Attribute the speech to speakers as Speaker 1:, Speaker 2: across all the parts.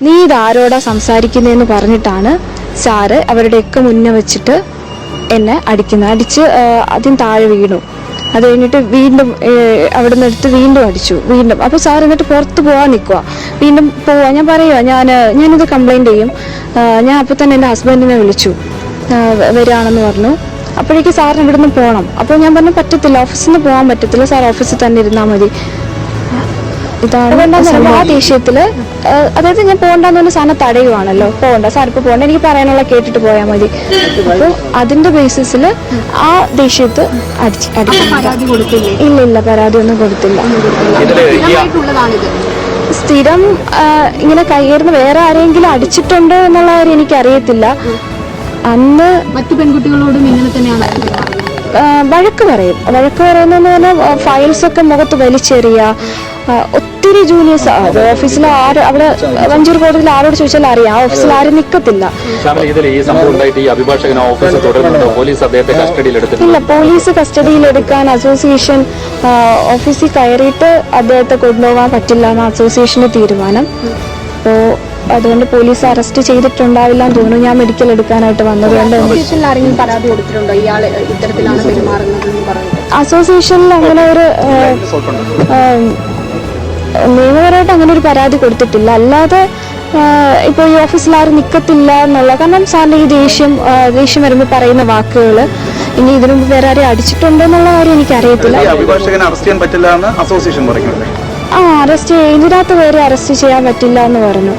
Speaker 1: നീ ഇതാരോടാ സംസാരിക്കുന്നതെന്ന് പറഞ്ഞിട്ടാണ് സാറ് അവരുടെയൊക്കെ മുന്നേ വെച്ചിട്ട് എന്നെ അടിച്ച് അതിന് താഴെ വീണു. അത് കഴിഞ്ഞിട്ട് വീണ്ടും അവിടെ നിന്ന് എടുത്ത് വീണ്ടും അടിച്ചു. വീണ്ടും അപ്പോൾ സാർ എന്നിട്ട് പുറത്ത് പോകാൻ നിൽക്കുക. വീണ്ടും പോവാ ഞാൻ പറയുക ഞാനിത് കംപ്ലൈൻറ്റ് ചെയ്യും. ഞാൻ അപ്പോൾ തന്നെ എൻ്റെ ഹസ്ബൻഡിനെ വിളിച്ചു വരികയാണെന്ന് പറഞ്ഞു. അപ്പോഴേക്ക് സാറിന് ഇവിടെ നിന്ന് പോകണം. അപ്പോൾ ഞാൻ പറഞ്ഞു പറ്റത്തില്ല, ഓഫീസിൽ നിന്ന് പോകാൻ പറ്റത്തില്ല, സാർ ഓഫീസിൽ തന്നെ ഇരുന്നാൽ മതി. ഇതാണ് ആ ദേഷ്യത്തില്, അതായത് ഞാൻ പോകണ്ടെന്ന് പറഞ്ഞ സാധനം തടയുവാണല്ലോ, പോകണ്ട സാർ ഇപ്പൊ പോകണ്ട, എനിക്ക് പറയാനുള്ള കേട്ടിട്ട് പോയാൽ മതി. അപ്പോൾ അതിന്റെ ബേസിസിൽ ആ ദേഷ്യത്ത് ഇല്ല പരാതി ഒന്നും കൊടുത്തില്ല. സ്ഥിരം ഇങ്ങനെ കയ്യേറുന്ന വേറെ ആരെങ്കിലും അടിച്ചിട്ടുണ്ടോ എന്നുള്ള കാര്യം എനിക്കറിയത്തില്ല. അന്ന്
Speaker 2: മറ്റു പെൺകുട്ടികളോടും ഇങ്ങനെ തന്നെയാണ്
Speaker 1: വഴക്ക് പറയുന്നതെന്ന് പറഞ്ഞാൽ ഫയൽസ് ഒക്കെ മുഖത്ത് വലിച്ചെറിയ. ഒത്തിരി ജൂനിയേഴ്സ് ഓഫീസിൽ അവിടെ വഞ്ചൂർ കോടതിയിൽ ആരോട് ചോദിച്ചാലും അറിയാം, ആ ഓഫീസിൽ ആരും നിൽക്കത്തില്ല. ഇല്ല, പോലീസ് കസ്റ്റഡിയിലെടുക്കാൻ അസോസിയേഷൻ ഓഫീസിൽ കയറിയിട്ട് അദ്ദേഹത്തെ കൊണ്ടുപോകാൻ പറ്റില്ല എന്ന അസോസിയേഷന്റെ തീരുമാനം. അപ്പോൾ അതുകൊണ്ട് പോലീസ് അറസ്റ്റ് ചെയ്തിട്ടുണ്ടാവില്ല എന്ന് തോന്നുന്നു. ഞാൻ മെഡിക്കൽ എടുക്കാനായിട്ട് വന്നതുകൊണ്ട് അസോസിയേഷനിൽ അങ്ങനെ ഒരു നിയമപരമായിട്ട് അങ്ങനെ ഒരു പരാതി കൊടുത്തിട്ടില്ല. അല്ലാതെ ഇപ്പോൾ ഈ ഓഫീസിൽ ആരും നിൽക്കത്തില്ല എന്നുള്ള, കാരണം സാറിന്റെ ഈ ദേഷ്യം വരുമ്പോൾ പറയുന്ന വാക്കുകൾ ഇനി ഇതിനു മുമ്പ് വേറെ ആരെയും അടിച്ചിട്ടുണ്ടോ എന്നുള്ള കാര്യം എനിക്കറിയത്തില്ല. അറസ്റ്റ് ഇതിനകത്ത് വേറെ അറസ്റ്റ് ചെയ്യാൻ പറ്റില്ല എന്ന് പറഞ്ഞു.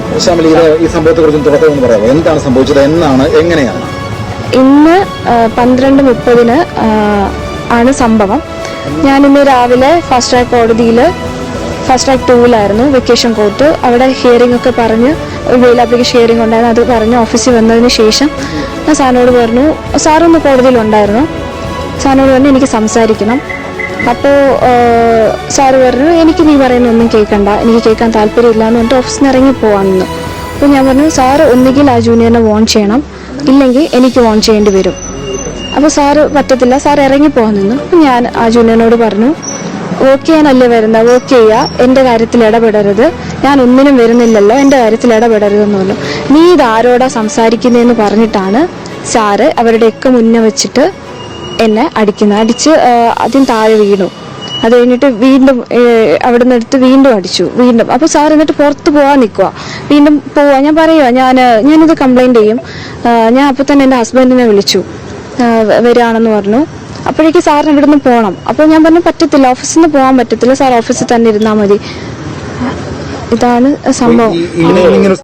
Speaker 1: ഇന്ന് 12:30 ആണ് സംഭവം. ഞാനിന്ന് രാവിലെ ഫാസ്റ്റ് ട്രാക്ക് കോടതിയിൽ ഫാസ്റ്റ് ട്രാക്ക് 2-ലായിരുന്നു വെക്കേഷൻ കോർട്ട്. അവിടെ ഹിയറിംഗ് ഒക്കെ പറഞ്ഞ് ബെയിൽ ആപ്ലിക്കേഷൻ ഹിയറിംഗ് ഉണ്ടായിരുന്നു. അത് പറഞ്ഞ് ഓഫീസിൽ വന്നതിന് ശേഷം ഞാൻ സാറിനോട് പറഞ്ഞു, സാറൊന്ന് കോടതിയിലുണ്ടായിരുന്നു, സാറിനോട് പറഞ്ഞു എനിക്ക് സംസാരിക്കണം. അപ്പോൾ സാറ് പറഞ്ഞു എനിക്ക് നീ പറയുന്ന ഒന്നും കേൾക്കണ്ട, എനിക്ക് കേൾക്കാൻ താല്പര്യമില്ല എന്ന് പറഞ്ഞിട്ട് ഓഫീസിൽ നിന്ന് ഇറങ്ങി പോകാമെന്ന്. അപ്പോൾ ഞാൻ പറഞ്ഞു സാറ് ഒന്നുകിൽ ആ ജൂനിയറിനെ വോൺ ചെയ്യണം, ഇല്ലെങ്കിൽ എനിക്ക് വോൺ ചെയ്യേണ്ടി വരും. അപ്പോൾ സാറ് പറ്റത്തില്ല, സാർ ഇറങ്ങി പോകാൻ നിന്നു. അപ്പം ഞാൻ ആ ജൂനിയറിനോട് പറഞ്ഞു വർക്ക് ചെയ്യാനല്ലേ വരുന്നത്, വർക്ക് ചെയ്യുക, എൻ്റെ കാര്യത്തിൽ ഇടപെടരുത്, ഞാൻ ഒന്നിനും വരുന്നില്ലല്ലോ, എൻ്റെ കാര്യത്തിൽ ഇടപെടരുതെന്ന് പറഞ്ഞു. നീ ഇതാരോടാ സംസാരിക്കുന്നതെന്ന് പറഞ്ഞിട്ടാണ് സാറ് അവരുടെയൊക്കെ മുന്നേ വെച്ചിട്ട് എന്നെ അടിച്ച് അതിന് താഴെ വീണു. അത് കഴിഞ്ഞിട്ട് വീണ്ടും അവിടെ നിന്ന് എടുത്ത് വീണ്ടും അടിച്ചു. വീണ്ടും അപ്പോൾ സാർ എന്നിട്ട് പുറത്ത് പോകാൻ നിൽക്കുക. വീണ്ടും പോവാ ഞാൻ പറയുക ഞാനിത് കംപ്ലൈൻറ്റ് ചെയ്യും. ഞാൻ അപ്പോൾ തന്നെ എൻ്റെ ഹസ്ബൻഡിനെ വിളിച്ചു വരികയാണെന്ന് പറഞ്ഞു. അപ്പോഴേക്ക് സാറിന് ഇവിടെ നിന്ന് പോകണം. അപ്പോൾ ഞാൻ പറഞ്ഞു പറ്റത്തില്ല, ഓഫീസിൽ നിന്ന് പോകാൻ പറ്റത്തില്ല, സാർ ഓഫീസിൽ തന്നെ ഇരുന്നാൽ മതി. ഇതാണ് സംഭവം.